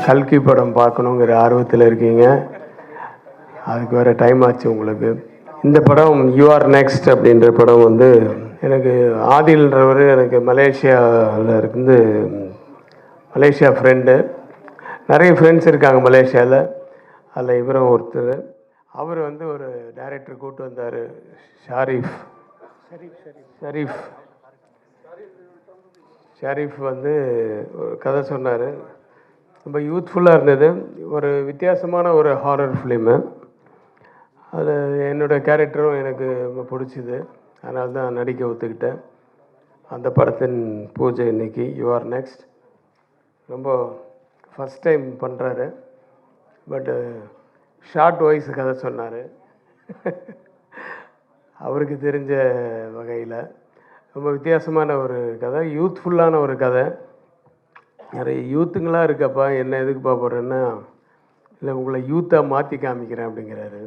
கல்கி படம் பார்க்கணுங்கிற ஆர்வத்தில் இருக்கீங்க. அதுக்கு வேறு டைம் ஆச்சு உங்களுக்கு. இந்த படம் யூஆர் நெக்ஸ்ட் அப்படின்ற படம் வந்து எனக்கு ஆதில்ன்றவர் எனக்கு மலேசியாவில் இருந்து மலேசியா ஃப்ரெண்டு. நிறைய ஃப்ரெண்ட்ஸ் இருக்காங்க மலேசியாவில். அதில் இவரும் ஒருத்தர். அவர் வந்து ஒரு டைரக்டர் கூப்பிட்டு வந்தார், ஷரீஃப் வந்து ஒரு கதை சொன்னார். ரொம்ப யூத்ஃபுல்லாக இருந்தது. ஒரு வித்தியாசமான ஒரு ஹாரர் ஃபிலிமு. அது என்னோடய கேரக்டரும் எனக்கு ரொம்ப பிடிச்சிது. அதனால தான் நடிக்க ஒத்துக்கிட்டேன். அந்த படத்தின் பூஜை இன்னைக்கு. யூஆர் நெக்ஸ்ட் ரொம்ப ஃபஸ்ட் டைம் பண்ணுறாரு. பட்டு ஷார்ட் வாய்ஸ் கதை சொன்னார். அவருக்கு தெரிஞ்ச வகையில் ரொம்ப வித்தியாசமான ஒரு கதை, யூத்ஃபுல்லான ஒரு கதை. நிறைய யூத்துங்களாக இருக்கப்பா, என்ன எதுக்கு பார்ப்பறேன்னா, இல்லை உங்களை யூத்தாக மாற்றி காமிக்கிறேன் அப்படிங்கிறாரு.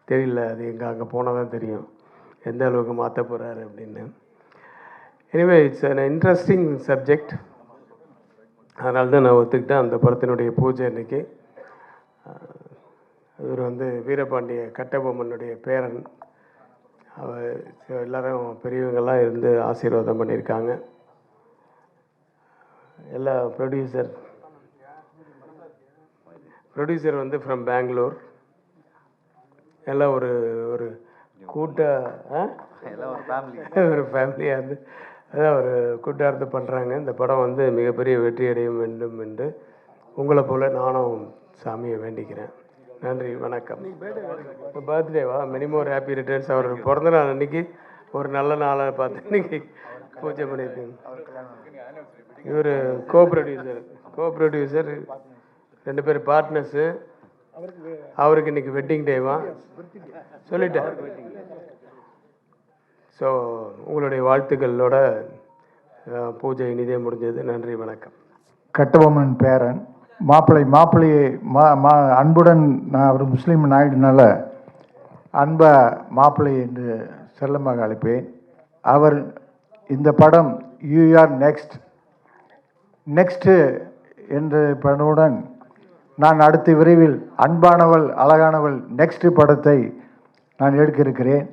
தெரியல, அது எங்கே அங்கே போனால் தான் தெரியும் எந்த அளவுக்கு மாற்ற போகிறாரு அப்படின்னு. Anyway it's an interesting subject. அதனால தான் நான் ஒத்துக்கிட்டேன். அந்த படத்தினுடைய பூஜை இன்றைக்கி. இவர் வந்து வீரபாண்டிய கட்டபொம்மனுடைய பேரன். அவர் எல்லோரும் பெரியவங்கள்லாம் இருந்து ஆசீர்வாதம் பண்ணியிருக்காங்க. எல்லா ப்ரொடியூசர் வந்து ஃப்ரம் பெங்களூர். எல்லாம் ஒரு ஒரு ஒரு ஃபேமிலியாக இருந்து அதான் ஒரு கூட்டார்ந்து பண்ணுறாங்க. இந்த படம் வந்து மிகப்பெரிய வெற்றி அடைய வேண்டும் என்று உங்களை போல் நானும் சாமியை வேண்டிக்கிறேன். நன்றி, வணக்கம். இப்போ பர்த்டேவா? Many more happy returns. அவர் பிறந்த நாள் அன்றைக்கி ஒரு நல்ல நாளாக பார்த்து இன்றைக்கி பூஜை பண்ணியிருக்கேன். இவர் கோ ப்ரொடியூசர் 2 பேர் பார்ட்னர்ஸு. அவருக்கு இன்றைக்கி வெட்டிங் டேவா சொல்லிட்டேன். ஸோ உங்களுடைய வாழ்த்துக்களோட பூஜை இனிதே முடிஞ்சது. நன்றி, வணக்கம். கட்டபொம்மன் பேரன் மாப்பிள்ளையை அன்புடன், நான் அவர் முஸ்லீம் நாயுடுனால அன்பா மாப்பிள்ளை என்று செல்லமாக அழைப்பேன். அவர் இந்த படம் யூஆர் நெக்ஸ்ட்டு என்ற படமுடன் நான் அடுத்த விரைவில் அன்பானவள் அழகானவள் நெக்ஸ்ட் படத்தை நான் எடுக்க இருக்கிறேன்.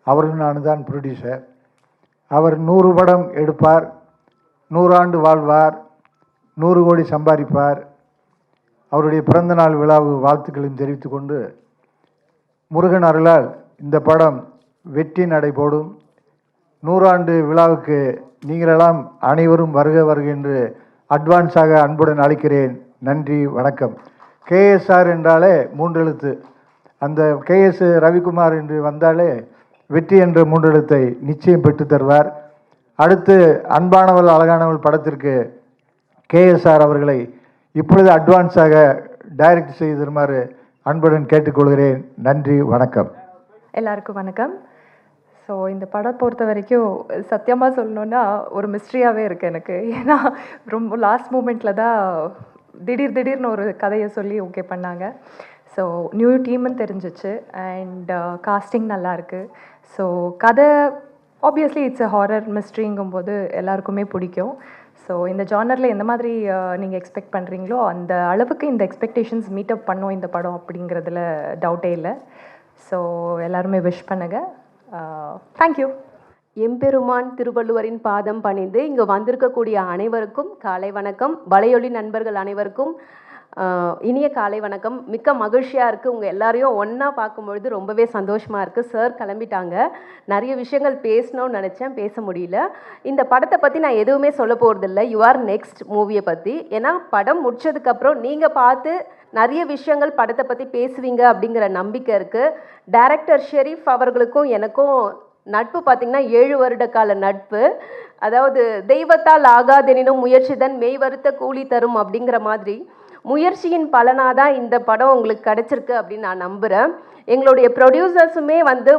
அவரும் நான் தான் ப்ரொடியூசர். அவர் 100 படம் எடுப்பார், 100 ஆண்டு வாழ்வார், 100 கோடி சம்பாதிப்பார். அவருடைய பிறந்தநாள் விழாவு வாழ்த்துக்களையும் தெரிவித்து கொண்டு, முருகன் அருளால் இந்த படம் வெற்றி நடைபோடும். 100 ஆண்டு விழாவுக்கு நீங்களெல்லாம் அனைவரும் வருக என்று அட்வான்ஸாக அன்புடன் அழைக்கிறேன். நன்றி, வணக்கம். கேஎஸ்ஆர் என்றாலே 3 எழுத்து. அந்த கேஎஸ் ரவிக்குமார் என்று வந்தாலே வெற்றி என்ற 3 எழுத்தை நிச்சயம் பெற்று தருவார். அடுத்து அன்பானவள் அழகானவள் படத்திற்கு கேஎஸ்ஆர் அவர்களை இப்பொழுது அட்வான்ஸாக டைரக்ட் செய்து தருமாறு அன்புடன் கேட்டுக்கொள்கிறேன். நன்றி, வணக்கம். எல்லாருக்கும் வணக்கம். ஸோ இந்த படம் பொறுத்த வரைக்கும் சத்தியமாக சொல்லணுன்னா ஒரு மிஸ்ட்ரியாகவே இருக்குது எனக்கு. ஏன்னா ரொம்ப லாஸ்ட் மூமெண்ட்டில் தான் திடீர்னு ஒரு கதையை சொல்லி ஓகே பண்ணாங்க. ஸோ நியூ டீம்னு தெரிஞ்சிச்சு. அண்ட் காஸ்டிங் நல்லாயிருக்கு. ஸோ கதை ஆப்வியஸ்லி இட்ஸ் அ ஹாரர் மிஸ்ட்ரிங்கும்போது எல்லாருக்குமே பிடிக்கும். ஸோ இந்த ஜானரில் எந்த மாதிரி நீங்கள் எக்ஸ்பெக்ட் பண்ணுறீங்களோ அந்த அளவுக்கு இந்த எக்ஸ்பெக்டேஷன்ஸ் மீட் அப் பண்ணோம் இந்த படம் அப்படிங்கிறதுல டவுட்டே இல்லை. ஸோ எல்லாருமே விஷ் பண்ணுங்கள். தேங்க்யூ. எம்பெருமான் திருவள்ளுவரின் பாதம் பணிந்து இங்கு வந்திருக்கக்கூடிய அனைவருக்கும் காலை வணக்கம். வலையொலி நண்பர்கள் அனைவருக்கும் இனிய காலை வணக்கம். மிக்க மகிழ்ச்சியாக இருக்குது. உங்கள் எல்லாரையும் ஒன்றா பார்க்கும்பொழுது ரொம்பவே சந்தோஷமாக இருக்குது. சார் கிளம்பிட்டாங்க. நிறைய விஷயங்கள் பேசணும்னு நினச்சேன், பேச முடியல. இந்த படத்தை பற்றி நான் எதுவுமே சொல்ல போகிறதில்ல, யூஆர் நெக்ஸ்ட் மூவியை பற்றி. ஏன்னா படம் முடிச்சதுக்கப்புறம் நீங்கள் பார்த்து நிறைய விஷயங்கள் படத்தை பற்றி பேசுவீங்க அப்படிங்கிற நம்பிக்கை இருக்குது. டைரக்டர் ஷெரீஃப் அவர்களுக்கும் எனக்கும் நட்பு பார்த்திங்கன்னா 7 வருட கால நட்பு. அதாவது தெய்வத்தால் ஆகாதெனினும் முயற்சிதான் மெய் வருத்த கூலி தரும் அப்படிங்கிற மாதிரி முயற்சியின் பலனாக தான் இந்த படம் உங்களுக்கு கிடச்சிருக்கு அப்படின்னு நான் நம்புகிறேன். எங்களுடைய ப்ரொடியூசர்ஸுமே வந்து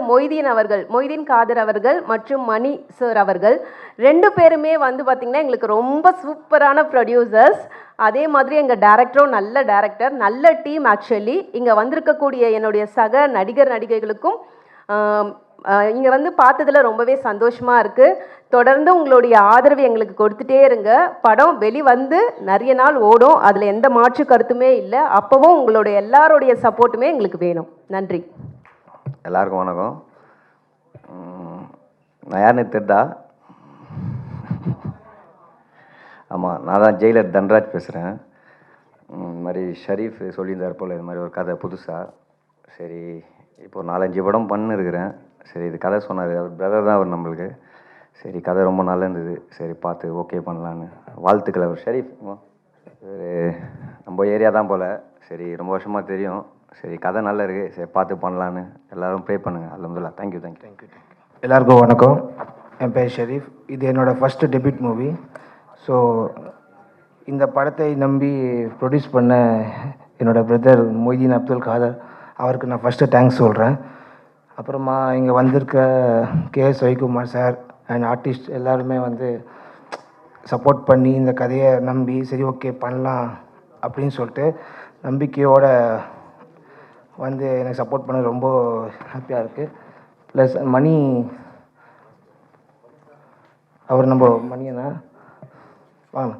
மொய்தீன் காதர் அவர்கள் மற்றும் மணி சார் அவர்கள் 2 பேருமே வந்து பார்த்திங்கன்னா எங்களுக்கு ரொம்ப சூப்பரான ப்ரொடியூசர்ஸ். அதே மாதிரி எங்கள் டைரக்டரும் நல்ல டைரக்டர், நல்ல டீம். ஆக்சுவலி இங்கே வந்திருக்கக்கூடிய என்னுடைய சக நடிகர்களுக்கும் இங்கே வந்து பார்த்ததில் ரொம்பவே சந்தோஷமாக இருக்குது. தொடர்ந்து உங்களுடைய ஆதரவு எங்களுக்கு கொடுத்துட்டே இருங்க. படம் வெளிவந்து நிறைய நாள் ஓடும், அதில் எந்த மாற்று கருத்துமே இல்லை. அப்போவும் உங்களுடைய எல்லாருடைய சப்போர்ட்டுமே எங்களுக்கு வேணும். நன்றி. எல்லாருக்கும் வணக்கம். நான் யாருன்னு தெரிதா? ஆமாம், நான் தான் ஜெயிலர் தன்ராஜ் பேசுகிறேன். இந்த மாதிரி ஷரீஃப் சொல்லியிருந்தார் போல் இது மாதிரி ஒரு கதை புதுசாக. சரி, இப்போது 4-5 படம் பண்ணிருக்கிறேன். சரி, இது கதை சொன்னார், அவர் பிரதர் தான் அவர் நம்மளுக்கு. சரி, கதை ரொம்ப நல்லா இருந்தது. சரி, பார்த்து ஓகே பண்ணலான்னு வாழ்த்துக்கள். அவர் ஷரீஃப் ஒரு நம்ம ஏரியா தான் போல். சரி, ரொம்ப வருஷமாக தெரியும். சரி, கதை நல்லா இருக்குது. சரி, பார்த்து பண்ணலான்னு எல்லோரும் ப்ரே பண்ணுங்கள். அல்ஹம்துலில்லாஹ். தேங்க்யூ. எல்லாருக்கும் வணக்கம். என் பேர் ஷெரீஃப். இது என்னோடய ஃபஸ்ட்டு டெபியூட் மூவி. ஸோ இந்த படத்தை நம்பி ப்ரொடியூஸ் பண்ண என்னோடய பிரதர் மொய்தீன் அப்துல் காதர், அவருக்கு நான் ஃபஸ்ட்டு தேங்க்ஸ் சொல்கிறேன். அப்புறமா இங்கே வந்திருக்க KS Ravikumar sir and artist எல்லாருமே வந்து சப்போர்ட் பண்ணி இந்த கதையை நம்பி சரி ஓகே பண்ணலாம் அப்படின்னு சொல்லிட்டு நம்பிக்கையோடு வந்து எனக்கு சப்போர்ட் பண்ண ரொம்ப ஹாப்பியாக இருக்குது. ப்ளஸ் மணி, அவர் நம்ம மணியண்ணா வாங்க,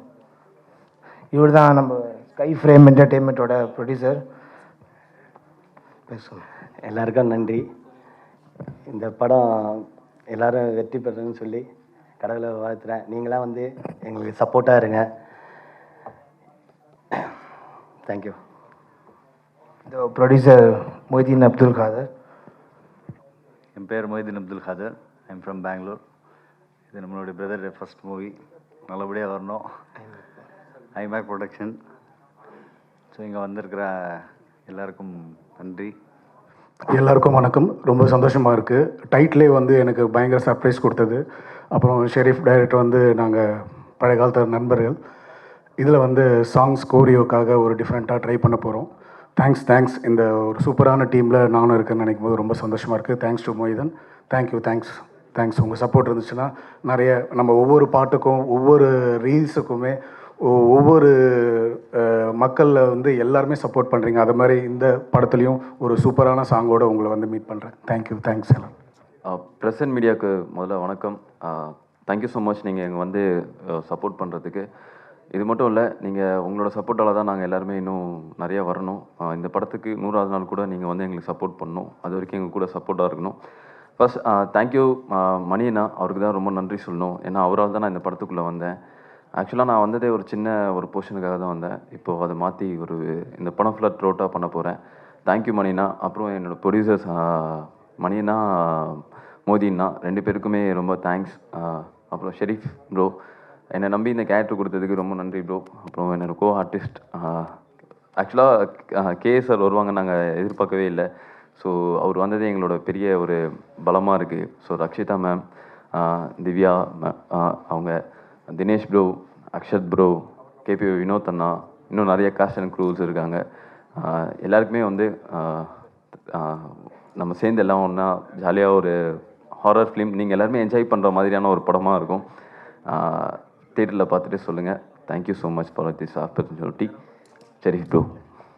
இவர் தான் நம்ம ஸ்கை ஃப்ரேம் என்டர்டெயின்மெண்ட்டோட ப்ரொடியூசர். பேசுங்க. எல்லாருக்கும் நன்றி. இந்த படம் எல்லோரும் வெற்றி பெறணும்னு சொல்லி கடவுளை வாழ்த்துறேன். நீங்களாம் வந்து எங்களுக்கு சப்போர்ட்டாக இருங்க. தேங்க்யூ. இந்த ப்ரொடியூசர் மொய்தீன் அப்துல் காதர். என் பேர் மொய்தீன் அப்துல் காதர். I'm from Bangalore. இது நம்மளுடைய பிரதர் ஃபர்ஸ்ட் மூவி. நல்லபடியாக வரணும். IMac production. ஸோ இங்கே வந்திருக்கிற எல்லாருக்கும் நன்றி. எல்லாருக்கும் வணக்கம். ரொம்ப சந்தோஷமாக இருக்குது. டைட்டிலே வந்து எனக்கு பயங்கர சர்ப்ரைஸ் கொடுத்தது. அப்புறம் ஷெரீஃப் டைரக்டர் வந்து நாங்கள் பழைய காலத்து நண்பர்கள். இதில் வந்து சாங்ஸ் கோரியோக்காக ஒரு டிஃப்ரெண்ட்டாக ட்ரை பண்ண போகிறோம். தேங்க்ஸ். இந்த ஒரு சூப்பரான டீமில் நானும் இருக்கேன்னு நினைக்கும் போது ரொம்ப சந்தோஷமாக இருக்குது. Thanks to Moideen. தேங்க்ஸ். உங்கள் சப்போர்ட் இருந்துச்சுன்னா நிறைய நம்ம ஒவ்வொரு பாட்டுக்கும் ஒவ்வொரு ரீல்ஸுக்குமே ஒவ்வொரு மக்களில் வந்து எல்லாருமே சப்போர்ட் பண்ணுறீங்க. அது மாதிரி இந்த படத்துலையும் ஒரு சூப்பரான சாங்கோடு உங்களை வந்து மீட் பண்ணுறேன். தேங்க்ஸ் எல்லாம். ப்ரெசன்ட் மீடியாவுக்கு முதல்ல வணக்கம். தேங்க்யூ ஸோ மச் நீங்கள் எங்கள் வந்து சப்போர்ட் பண்ணுறதுக்கு. இது மட்டும் இல்லை, நீங்கள் உங்களோட சப்போர்ட்டால் தான் நாங்கள் எல்லாருமே இன்னும் நிறையா வரணும். இந்த படத்துக்கு 100வது நாள் கூட நீங்கள் வந்து எங்களுக்கு சப்போர்ட் பண்ணணும். அது வரைக்கும் எங்கள் கூட சப்போர்ட்டாக இருக்கணும். ஃபர்ஸ்ட் தேங்க்யூ மணியண்ணா, அவருக்கு தான் ரொம்ப நன்றி சொல்லணும். ஏன்னா அவரால் தான் நான் இந்த படத்துக்குள்ளே வந்தேன். ஆக்சுவலாக நான் வந்ததே ஒரு சின்ன ஒரு போர்ஷனுக்காக தான் வந்தேன். இப்போது அதை மாற்றி இந்த படம் ஃபுல்லாக த்ரோட்டாக பண்ண போகிறேன். தேங்க்யூ மணியண்ணா. அப்புறம் என்னோடய ப்ரொடியூசர்ஸ் மணியண்ணா, மோதிண்ணா, 2 பேருக்குமே ரொம்ப தேங்க்ஸ். அப்புறம் ஷெரீஃப் ப்ரோ, என்னை நம்பி இந்த கேரக்டர் கொடுத்ததுக்கு ரொம்ப நன்றி ப்ரோ. அப்புறம் என்னோடய கோ ஆர்டிஸ்ட் ஆக்சுவலாக கேஎஸ் சார் வருவாங்க நாங்கள் எதிர்பார்க்கவே இல்லை. ஸோ அவர் வந்ததே எங்களோட பெரிய ஒரு பலமாக இருக்குது. ஸோ ரக்ஷிதா மேம், திவ்யா அவங்க, Dinesh bro, Akshath bro, KP Vinod அண்ணா, இன்னும் நிறைய காஸ்ட் அண்ட் க்ரூஸ் இருக்காங்க. எல்லாருக்குமே வந்து நம்ம சேர்ந்து எல்லாம் ஒன்றா ஜாலியாக ஒரு ஹாரர் ஃபிலிம் நீங்கள் எல்லாருமே என்ஜாய் பண்ணுற மாதிரியான ஒரு படமாக இருக்கும். தியேட்டரில் பார்த்துட்டு சொல்லுங்கள். Thank you so much for this opportunity. Sharif bro.